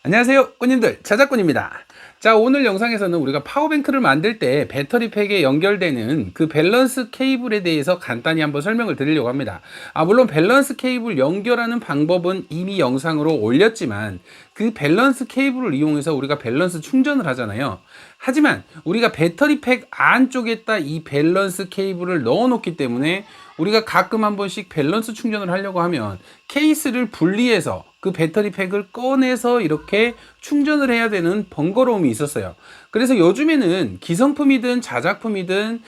안녕하세요, 꾸님들. 자작꾼입니다. 자, 오늘 영상에서는 우리가 파워뱅크를 만들 때 배터리팩에 연결되는 그 밸런스 케이블에 대해서 간단히 한번 설명을 드리려고 합니다. 물론 밸런스 케이블 연결하는 방법은 이미 영상으로 올렸지만 그 밸런스 케이블을 이용해서 우리가 밸런스 충전을 하잖아요. 하지만 우리가 배터리팩 안쪽에다 이 밸런스 케이블을 넣어 놓기 때문에 우리가 가끔 한 번씩 밸런스 충전을 하려고 하면 케이스를 분리해서 그 배터리팩을 꺼내서 이렇게 충전을 해야 되는 번거로움이 있었어요. 그래서 요즘에는 기성품이든 자작품이든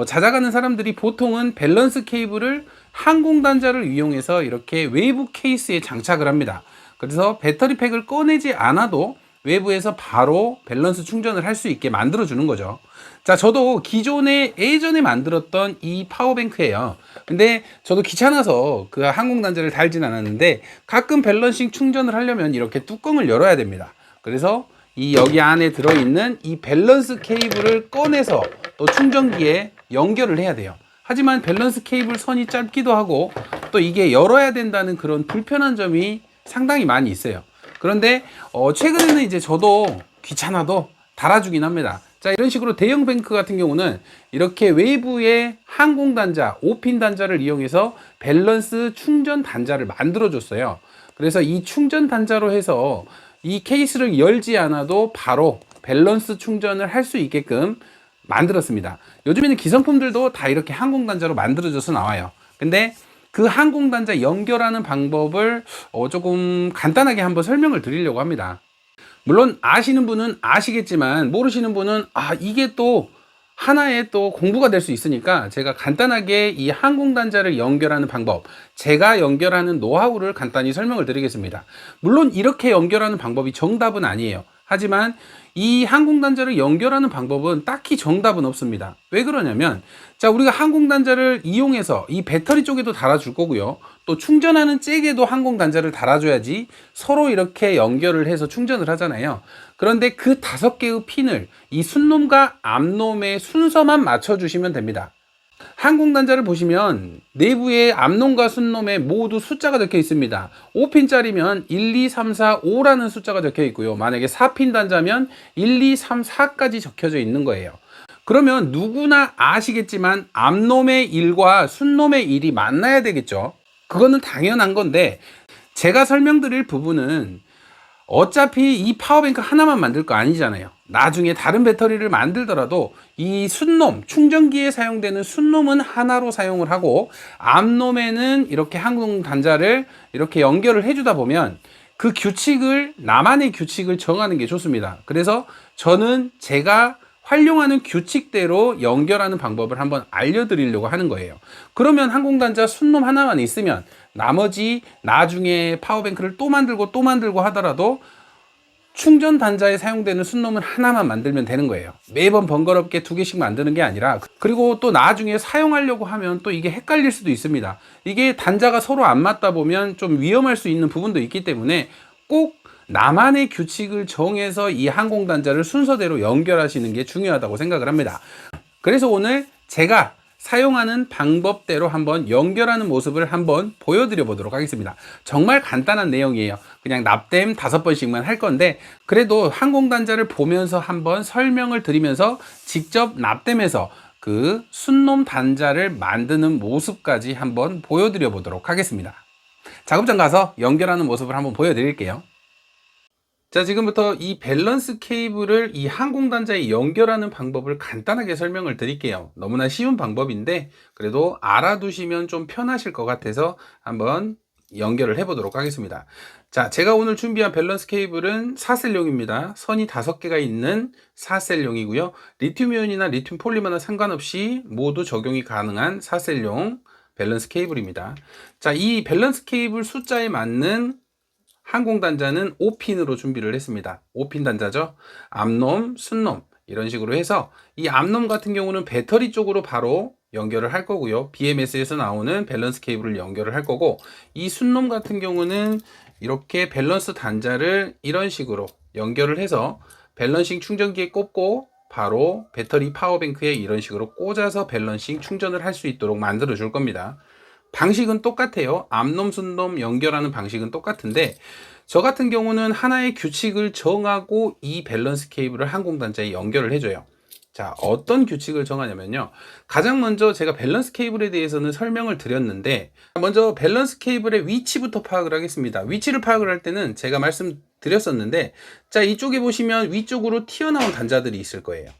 자작하는 사람들이 보통은 밸런스 케이블을 항공단자를 이용해서 이렇게 외부 케이스에 장착을 합니다. 그래서 배터리팩을 꺼내지 않아도 외부에서 바로 밸런스 충전을 할 수 있게 만들어 주는 거죠. 자, 저도 기존에 예전에 만들었던 이 파워뱅크예요. 근데 저도 귀찮아서 그 항공단자를 달진 않았는데 가끔 밸런싱 충전을 하려면 이렇게 뚜껑을 열어야 됩니다. 그래서 이 여기 안에 들어있는 이 밸런스 케이블을 꺼내서 또 충전기에 연결을 해야 돼요. 하지만 밸런스 케이블 선이 짧기도 하고 또 이게 열어야 된다는 그런 불편한 점이 상당히 많이 있어요. 그런데 최근에는 이제 저도 귀찮아도 달아주긴 합니다. 자, 이런 식으로 대형 뱅크 같은 경우는 이렇게 외부에 항공 단자, 5핀 단자를 이용해서 밸런스 충전 단자를 만들어 줬어요. 그래서 이 충전 단자로 해서 이 케이스를 열지 않아도 바로 밸런스 충전을 할 수 있게끔 만들었습니다. 요즘에는 기성품들도 다 이렇게 항공 단자로 만들어져서 나와요. 근데 그 항공 단자 연결하는 방법을 조금 간단하게 한번 설명을 드리려고 합니다. 물론 아시는 분은 아시겠지만 모르시는 분은 이게 또 하나의 또 공부가 될 수 있으니까 제가 간단하게 이 항공단자를 연결하는 방법, 제가 연결하는 노하우를 간단히 설명을 드리겠습니다. 물론 이렇게 연결하는 방법이 정답은 아니에요. 하지만 이 항공단자를 연결하는 방법은 딱히 정답은 없습니다. 왜 그러냐면, 자, 우리가 항공단자를 이용해서 이 배터리 쪽에도 달아줄 거고요. 또 충전하는 잭에도 항공단자를 달아줘야지 서로 이렇게 연결을 해서 충전을 하잖아요. 그런데 그 5개의 핀을 이 순놈과 앞놈의 순서만 맞춰주시면 됩니다. 항공단자를 보시면 내부에 앞놈과 순놈에 모두 숫자가 적혀 있습니다. 5핀짜리면 1, 2, 3, 4, 5라는 숫자가 적혀 있고요. 만약에 4핀 단자면 1, 2, 3, 4까지 적혀져 있는 거예요. 그러면 누구나 아시겠지만 앞놈의 1과 순놈의 1이 만나야 되겠죠. 그거는 당연한 건데 제가 설명드릴 부분은 어차피 이 파워뱅크 하나만 만들 거 아니잖아요. 나중에 다른 배터리를 만들더라도 이 순놈, 충전기에 사용되는 순놈은 하나로 사용을 하고 앞놈에는 이렇게 항공 단자를 이렇게 연결을 해주다 보면 그 규칙을, 나만의 규칙을 정하는 게 좋습니다. 그래서 저는 제가 활용하는 규칙대로 연결하는 방법을 한번 알려드리려고 하는 거예요. 그러면 항공단자 순놈 하나만 있으면 나머지 나중에 파워뱅크를 또 만들고 하더라도 충전 단자에 사용되는 순놈은 하나만 만들면 되는 거예요. 매번 번거롭게 2개씩 만드는 게 아니라, 그리고 또 나중에 사용하려고 하면 또 이게 헷갈릴 수도 있습니다. 이게 단자가 서로 안 맞다 보면 좀 위험할 수 있는 부분도 있기 때문에 꼭 나만의 규칙을 정해서 이 항공단자를 순서대로 연결하시는 게 중요하다고 생각을 합니다. 그래서 오늘 제가 사용하는 방법대로 한번 연결하는 모습을 한번 보여드려 보도록 하겠습니다. 정말 간단한 내용이에요. 그냥 납땜 5번씩만 할 건데 그래도 항공단자를 보면서 한번 설명을 드리면서 직접 납땜해서 그 순놈 단자를 만드는 모습까지 한번 보여드려 보도록 하겠습니다. 작업장 가서 연결하는 모습을 한번 보여드릴게요. 자, 지금부터 이 밸런스 케이블을 이 항공단자에 연결하는 방법을 간단하게 설명을 드릴게요. 너무나 쉬운 방법인데 그래도 알아두시면 좀 편하실 것 같아서 한번 연결을 해 보도록 하겠습니다. 자, 제가 오늘 준비한 밸런스 케이블은 4셀용입니다. 선이 5개가 있는 4셀용이고요. 리튬이온이나 리튬 폴리머나 상관없이 모두 적용이 가능한 4셀용 밸런스 케이블입니다. 자, 이 밸런스 케이블 숫자에 맞는 항공단자는 5핀으로 준비를 했습니다. 5핀 단자죠. 앞놈, 순놈 이런 식으로 해서 이 앞놈 같은 경우는 배터리 쪽으로 바로 연결을 할 거고요. BMS에서 나오는 밸런스 케이블을 연결을 할 거고, 이 순놈 같은 경우는 이렇게 밸런스 단자를 이런 식으로 연결을 해서 밸런싱 충전기에 꽂고 바로 배터리 파워뱅크에 이런 식으로 꽂아서 밸런싱 충전을 할 수 있도록 만들어 줄 겁니다. 방식은 똑같아요. 앞놈, 순놈 연결하는 방식은 똑같은데 저 같은 경우는 하나의 규칙을 정하고 이 밸런스 케이블을 항공단자에 연결을 해줘요. 자, 어떤 규칙을 정하냐면요. 가장 먼저 제가 밸런스 케이블에 대해서는 설명을 드렸는데, 먼저 밸런스 케이블의 위치부터 파악을 하겠습니다. 위치를 파악을 할 때는 제가 말씀드렸었는데, 자, 이쪽에 보시면 위쪽으로 튀어나온 단자들이 있을 거예요.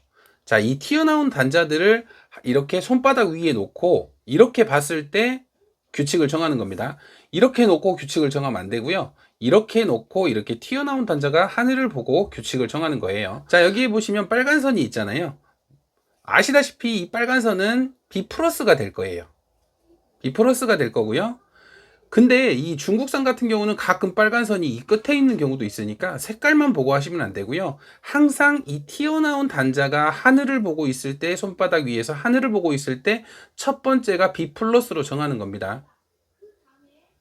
자, 이 튀어나온 단자들을 이렇게 손바닥 위에 놓고 이렇게 봤을 때 규칙을 정하는 겁니다. 이렇게 놓고 규칙을 정하면 안 되고요. 이렇게 놓고 이렇게 튀어나온 단자가 하늘을 보고 규칙을 정하는 거예요. 자, 여기에 보시면 빨간 선이 있잖아요. 아시다시피 이 빨간 선은 B 플러스가 될 거예요. B 플러스가 될 거고요. 근데 이 중국산 같은 경우는 가끔 빨간 선이 이 끝에 있는 경우도 있으니까 색깔만 보고 하시면 안 되고요. 항상 이 튀어나온 단자가 하늘을 보고 있을 때, 손바닥 위에서 하늘을 보고 있을 때 첫 번째가 B 플러스로 정하는 겁니다.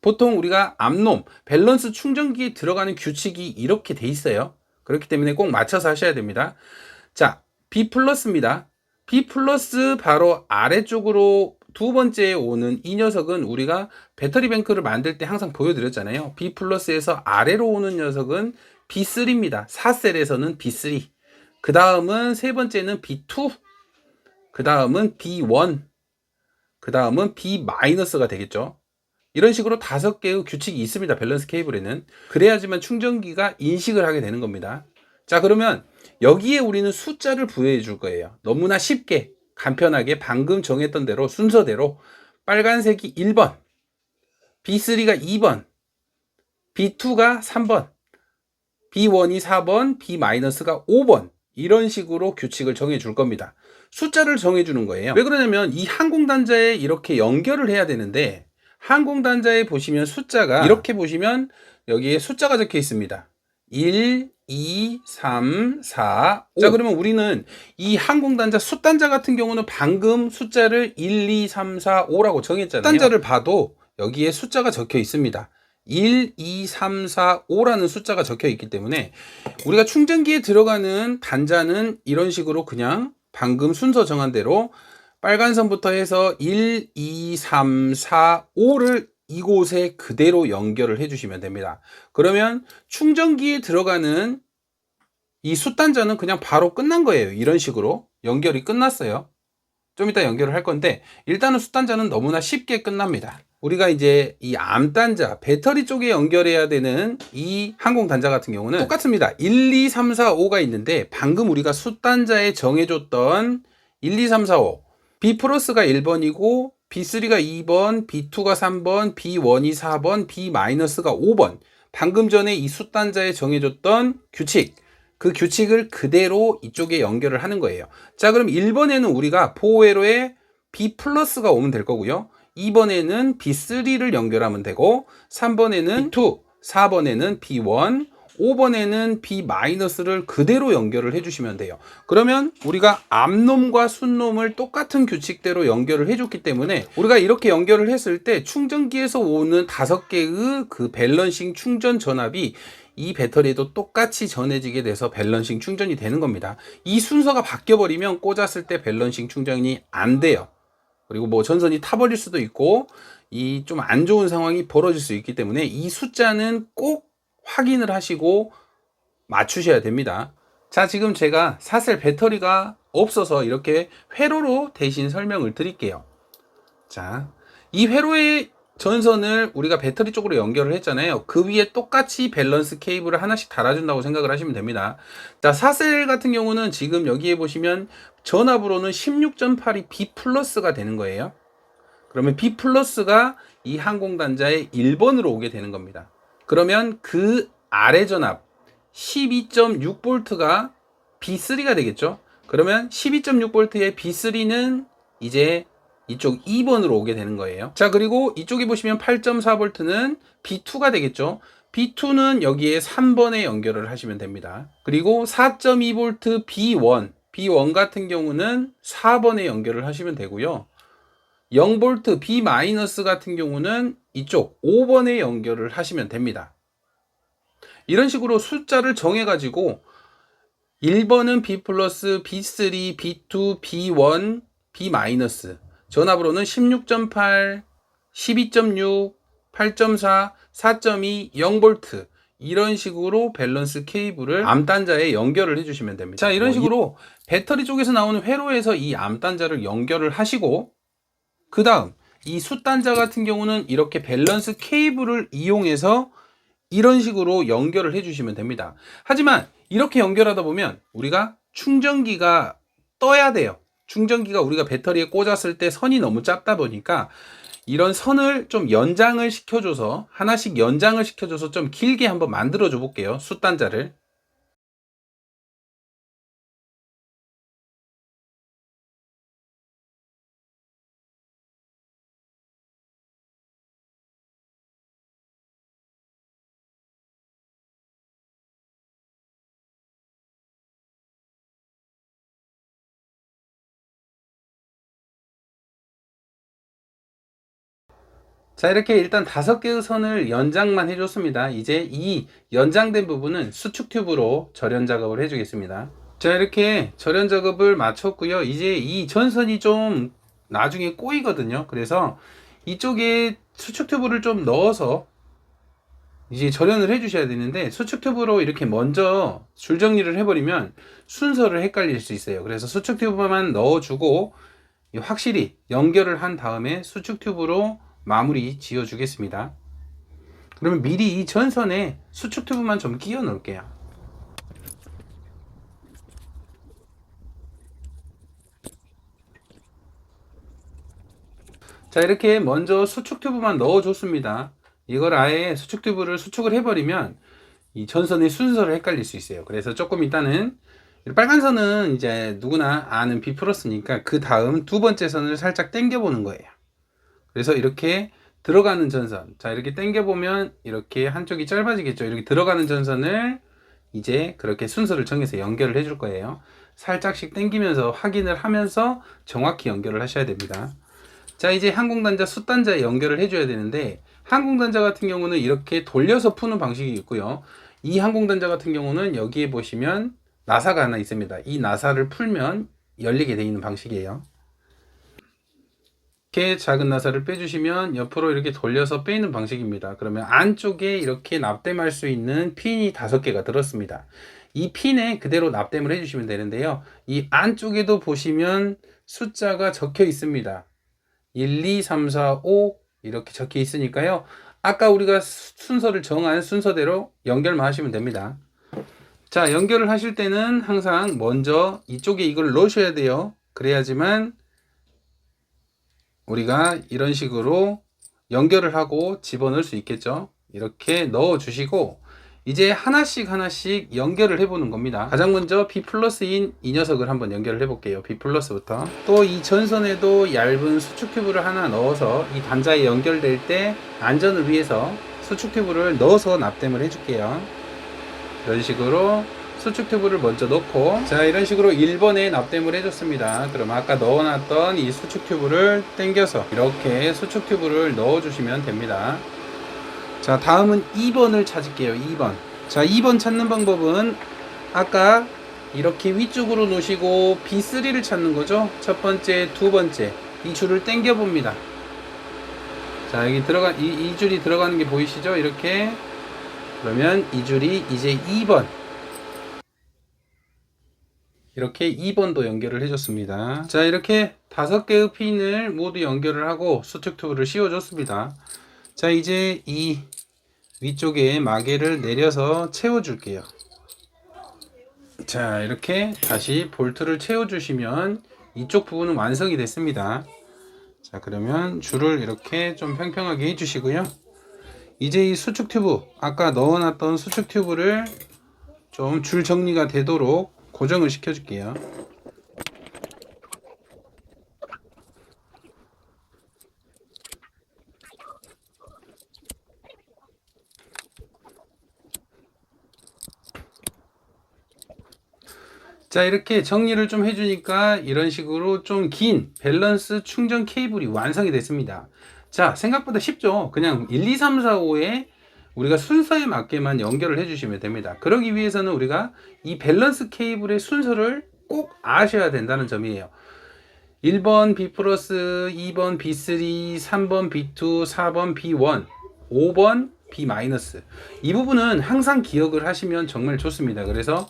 보통 우리가 암놈, 밸런스 충전기에 들어가는 규칙이 이렇게 돼 있어요. 그렇기 때문에 꼭 맞춰서 하셔야 됩니다. 자, B 플러스입니다. B 플러스 바로 아래쪽으로 두 번째에 오는 이 녀석은 우리가 배터리 뱅크를 만들 때 항상 보여드렸잖아요. B 플러스에서 아래로 오는 녀석은 B3입니다. 4셀에서는 B3. 그 다음은 세 번째는 B2. 그 다음은 B1. 그 다음은 B 마이너스가 되겠죠. 이런 식으로 5개의 규칙이 있습니다. 밸런스 케이블에는. 그래야지만 충전기가 인식을 하게 되는 겁니다. 자, 그러면 여기에 우리는 숫자를 부여해 줄 거예요. 너무나 쉽게 간편하게 방금 정했던 대로 순서대로 빨간색이 1번, B3가 2번, B2가 3번, B1이 4번, B-가 5번, 이런 식으로 규칙을 정해 줄 겁니다. 숫자를 정해 주는 거예요. 왜 그러냐면 이 항공단자에 이렇게 연결을 해야 되는데, 항공단자에 보시면 숫자가 이렇게 보시면 여기에 숫자가 적혀 있습니다. 1, 2, 3, 4, 5. 자, 그러면 우리는 이 항공단자 숫단자 같은 경우는 방금 숫자를 1, 2, 3, 4, 5라고 정했잖아요. 숫단자를 봐도 여기에 숫자가 적혀 있습니다. 1, 2, 3, 4, 5라는 숫자가 적혀 있기 때문에 우리가 충전기에 들어가는 단자는 이런 식으로 그냥 방금 순서 정한 대로 빨간 선부터 해서 1, 2, 3, 4, 5를 이곳에 그대로 연결을 해주시면 됩니다. 그러면 충전기에 들어가는 이 숫단자는 그냥 바로 끝난 거예요. 이런 식으로 연결이 끝났어요. 좀 이따 연결을 할 건데 일단은 숫단자는 너무나 쉽게 끝납니다. 우리가 이제 이 암단자, 배터리 쪽에 연결해야 되는 이 항공단자 같은 경우는 똑같습니다. 1, 2, 3, 4, 5가 있는데 방금 우리가 숫단자에 정해줬던 1, 2, 3, 4, 5 B 플러스가 1번이고 B3가 2번, B2가 3번, B1이 4번, B-가 5번. 방금 전에 이 숫단자에 정해줬던 규칙, 그 규칙을 그대로 이쪽에 연결을 하는 거예요. 자, 그럼 1번에는 우리가 포웨로에 B 플러스가 오면 될 거고요. 2번에는 B3를 연결하면 되고 3번에는 B2, 4번에는 B1, 5번에는 B-를 그대로 연결을 해주시면 돼요. 그러면 우리가 암놈과 순놈을 똑같은 규칙대로 연결을 해줬기 때문에 우리가 이렇게 연결을 했을 때 충전기에서 오는 5개의 그 밸런싱 충전 전압이 이 배터리에도 똑같이 전해지게 돼서 밸런싱 충전이 되는 겁니다. 이 순서가 바뀌어버리면 꽂았을 때 밸런싱 충전이 안 돼요. 그리고 뭐 전선이 타버릴 수도 있고 이 좀 안 좋은 상황이 벌어질 수 있기 때문에 이 숫자는 꼭 확인을 하시고 맞추셔야 됩니다. 자, 지금 제가 4셀 배터리가 없어서 이렇게 회로로 대신 설명을 드릴게요. 자, 이 회로의 전선을 우리가 배터리 쪽으로 연결을 했잖아요. 그 위에 똑같이 밸런스 케이블을 하나씩 달아준다고 생각을 하시면 됩니다. 자, 4셀 같은 경우는 지금 여기에 보시면 전압으로는 16.8이 B 플러스가 되는 거예요. 그러면 B 플러스가 이 항공단자의 1번으로 오게 되는 겁니다. 그러면 그 아래 전압 12.6V가 B3가 되겠죠. 그러면 12.6V의 B3는 이제 이쪽 2번으로 오게 되는 거예요. 자, 그리고 이쪽에 보시면 8.4V는 B2가 되겠죠. B2는 여기에 3번에 연결을 하시면 됩니다. 그리고 4.2V B1 같은 경우는 4번에 연결을 하시면 되고요. 0V B- 같은 경우는 이쪽 5번에 연결을 하시면 됩니다. 이런 식으로 숫자를 정해가지고 1번은 B 플러스, B3, B2, B1, B-, 전압으로는 16.8, 12.6, 8.4, 4.2, 0V 이런 식으로 밸런스 케이블을 암 단자에 연결을 해주시면 됩니다. 자, 이런 식으로 배터리 쪽에서 나오는 회로에서 이 암 단자를 연결을 하시고, 그 다음 이 수 단자 같은 경우는 이렇게 밸런스 케이블을 이용해서 이런 식으로 연결을 해주시면 됩니다. 하지만 이렇게 연결하다 보면 우리가 충전기가 떠야 돼요. 충전기가 우리가 배터리에 꽂았을 때 선이 너무 짧다 보니까 이런 선을 좀 연장을 시켜줘서, 하나씩 연장을 시켜줘서 좀 길게 한번 만들어 줘 볼게요. 수 단자를. 자, 이렇게 일단 5개의 선을 연장만 해줬습니다. 이제 이 연장된 부분은 수축 튜브로 절연 작업을 해주겠습니다. 자, 이렇게 절연 작업을 마쳤고요. 이제 이 전선이 좀 나중에 꼬이거든요. 그래서 이쪽에 수축 튜브를 좀 넣어서 이제 절연을 해 주셔야 되는데, 수축 튜브로 이렇게 먼저 줄 정리를 해버리면 순서를 헷갈릴 수 있어요. 그래서 수축 튜브만 넣어주고 확실히 연결을 한 다음에 수축 튜브로 마무리 지어 주겠습니다. 그러면 미리 이 전선에 수축 튜브만 좀 끼워 놓을게요. 자, 이렇게 먼저 수축 튜브만 넣어 줬습니다. 이걸 아예 수축 튜브를 수축을 해버리면 이 전선의 순서를 헷갈릴 수 있어요. 그래서 조금 이따는 빨간 선은 이제 누구나 아는 B 플러스니까 그 다음 두 번째 선을 살짝 당겨 보는 거예요. 그래서 이렇게 들어가는 전선, 자, 이렇게 당겨 보면 이렇게 한쪽이 짧아지겠죠. 이렇게 들어가는 전선을 이제 그렇게 순서를 정해서 연결을 해줄 거예요. 살짝씩 당기면서 확인을 하면서 정확히 연결을 하셔야 됩니다. 자, 이제 항공단자 숫단자에 연결을 해줘야 되는데, 항공단자 같은 경우는 이렇게 돌려서 푸는 방식이 있고요. 이 항공단자 같은 경우는 여기에 보시면 나사가 하나 있습니다. 이 나사를 풀면 열리게 되어 있는 방식이에요. 이렇게 작은 나사를 빼주시면 옆으로 이렇게 돌려서 빼는 방식입니다. 그러면 안쪽에 이렇게 납땜할 수 있는 핀이 5개가 들었습니다. 이 핀에 그대로 납땜을 해주시면 되는데요. 이 안쪽에도 보시면 숫자가 적혀 있습니다. 1, 2, 3, 4, 5 이렇게 적혀 있으니까요. 아까 우리가 순서를 정한 순서대로 연결만 하시면 됩니다. 자, 연결을 하실 때는 항상 먼저 이쪽에 이걸 넣으셔야 돼요. 그래야지만 우리가 이런 식으로 연결을 하고 집어넣을 수 있겠죠. 이렇게 넣어 주시고 이제 하나씩 연결을 해보는 겁니다. 가장 먼저 B 플러스인 이 녀석을 한번 연결을 해볼게요. B 플러스부터. 또 이 전선에도 얇은 수축 튜브를 하나 넣어서 이 단자에 연결될 때 안전을 위해서 수축 튜브를 넣어서 납땜을 해줄게요. 이런 식으로 수축 튜브를 먼저 넣고, 자, 이런 식으로 1번에 납땜을 해줬습니다. 그럼 아까 넣어놨던 이 수축 튜브를 당겨서 이렇게 수축 튜브를 넣어주시면 됩니다. 자, 다음은 2번을 찾을게요. 2번. 자, 2번 찾는 방법은 아까 이렇게 위쪽으로 놓으시고 B3를 찾는 거죠. 첫 번째, 두 번째 이 줄을 당겨 봅니다. 자, 여기 이 줄이 들어가는 게 보이시죠? 이렇게. 그러면 이 줄이 이제 2번. 이렇게 2번도 연결을 해줬습니다. 자, 이렇게 5개의 핀을 모두 연결을 하고 수축 튜브를 씌워줬습니다. 자, 이제 이 위쪽에 마개를 내려서 채워줄게요. 자, 이렇게 다시 볼트를 채워주시면 이쪽 부분은 완성이 됐습니다. 자, 그러면 줄을 이렇게 좀 평평하게 해주시고요. 이제 이 수축 튜브, 아까 넣어놨던 수축 튜브를 좀 줄 정리가 되도록 고정을 시켜줄게요. 자, 이렇게 정리를 좀 해주니까 이런 식으로 좀 긴 밸런스 충전 케이블이 완성이 됐습니다. 자, 생각보다 쉽죠? 그냥 1, 2, 3, 4, 5에 우리가 순서에 맞게만 연결을 해주시면 됩니다. 그러기 위해서는 우리가 이 밸런스 케이블의 순서를 꼭 아셔야 된다는 점이에요. 1번 B 플러스, 2번 B3, 3번 B2, 4번 B1, 5번 B-. 이 부분은 항상 기억을 하시면 정말 좋습니다. 그래서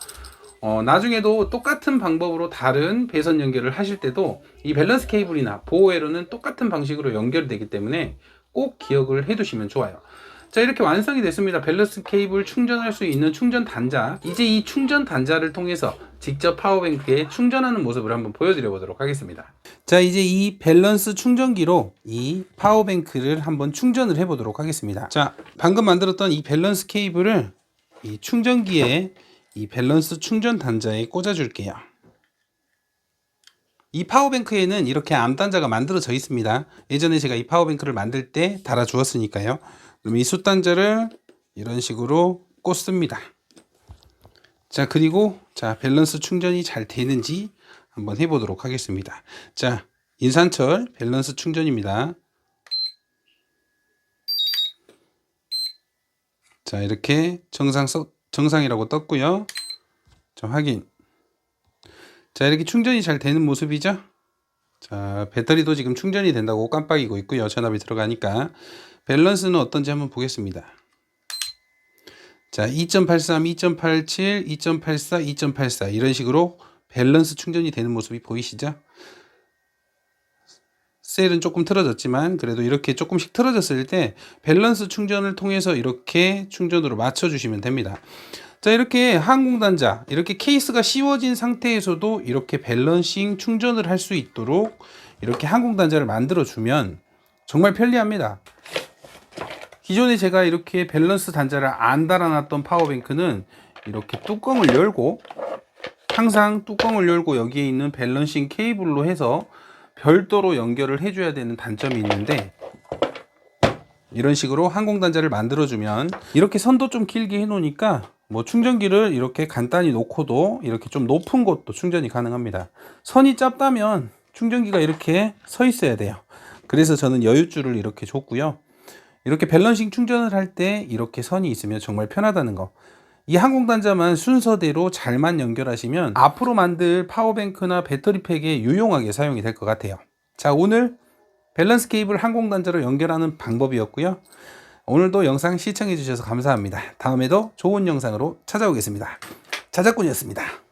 나중에도 똑같은 방법으로 다른 배선 연결을 하실 때도 이 밸런스 케이블이나 보호 회로는 똑같은 방식으로 연결되기 때문에 꼭 기억을 해 두시면 좋아요. 자, 이렇게 완성이 됐습니다. 밸런스 케이블 충전할 수 있는 충전 단자. 이제 이 충전 단자를 통해서 직접 파워뱅크에 충전하는 모습을 한번 보여드려 보도록 하겠습니다. 자, 이제 이 밸런스 충전기로 이 파워뱅크를 한번 충전을 해 보도록 하겠습니다. 자, 방금 만들었던 이 밸런스 케이블을 이 충전기에 이 밸런스 충전 단자에 꽂아 줄게요. 이 파워뱅크에는 이렇게 암 단자가 만들어져 있습니다. 예전에 제가 이 파워뱅크를 만들 때 달아 주었으니까요. 그럼 이 숯단자를 이런 식으로 꽂습니다. 자, 그리고 자, 밸런스 충전이 잘 되는지 한번 해보도록 하겠습니다. 자, 인산철 밸런스 충전입니다. 자, 이렇게 정상이라고 떴고요. 자, 확인. 자, 이렇게 충전이 잘 되는 모습이죠. 자, 배터리도 지금 충전이 된다고 깜빡이고 있고요. 전압이 들어가니까. 밸런스는 어떤지 한번 보겠습니다. 자, 2.83, 2.87, 2.84, 2.84 이런 식으로 밸런스 충전이 되는 모습이 보이시죠? 셀은 조금 틀어졌지만 그래도 이렇게 조금씩 틀어졌을 때 밸런스 충전을 통해서 이렇게 충전으로 맞춰주시면 됩니다. 자, 이렇게 항공단자, 이렇게 케이스가 씌워진 상태에서도 이렇게 밸런싱 충전을 할 수 있도록 이렇게 항공단자를 만들어주면 정말 편리합니다. 기존에 제가 이렇게 밸런스 단자를 안 달아놨던 파워뱅크는 이렇게 뚜껑을 열고 항상 뚜껑을 열고 여기에 있는 밸런싱 케이블로 해서 별도로 연결을 해줘야 되는 단점이 있는데 이런 식으로 항공단자를 만들어주면 이렇게 선도 좀 길게 해놓으니까 뭐 충전기를 이렇게 간단히 놓고도 이렇게 좀 높은 곳도 충전이 가능합니다. 선이 짧다면 충전기가 이렇게 서 있어야 돼요. 그래서 저는 여유줄을 이렇게 줬고요. 이렇게 밸런싱 충전을 할 때 이렇게 선이 있으면 정말 편하다는 거. 이 항공단자만 순서대로 잘만 연결하시면 앞으로 만들 파워뱅크나 배터리팩에 유용하게 사용이 될 것 같아요. 자, 오늘 밸런스 케이블 항공단자로 연결하는 방법이었고요. 오늘도 영상 시청해 주셔서 감사합니다. 다음에도 좋은 영상으로 찾아오겠습니다. 자작꾼이었습니다.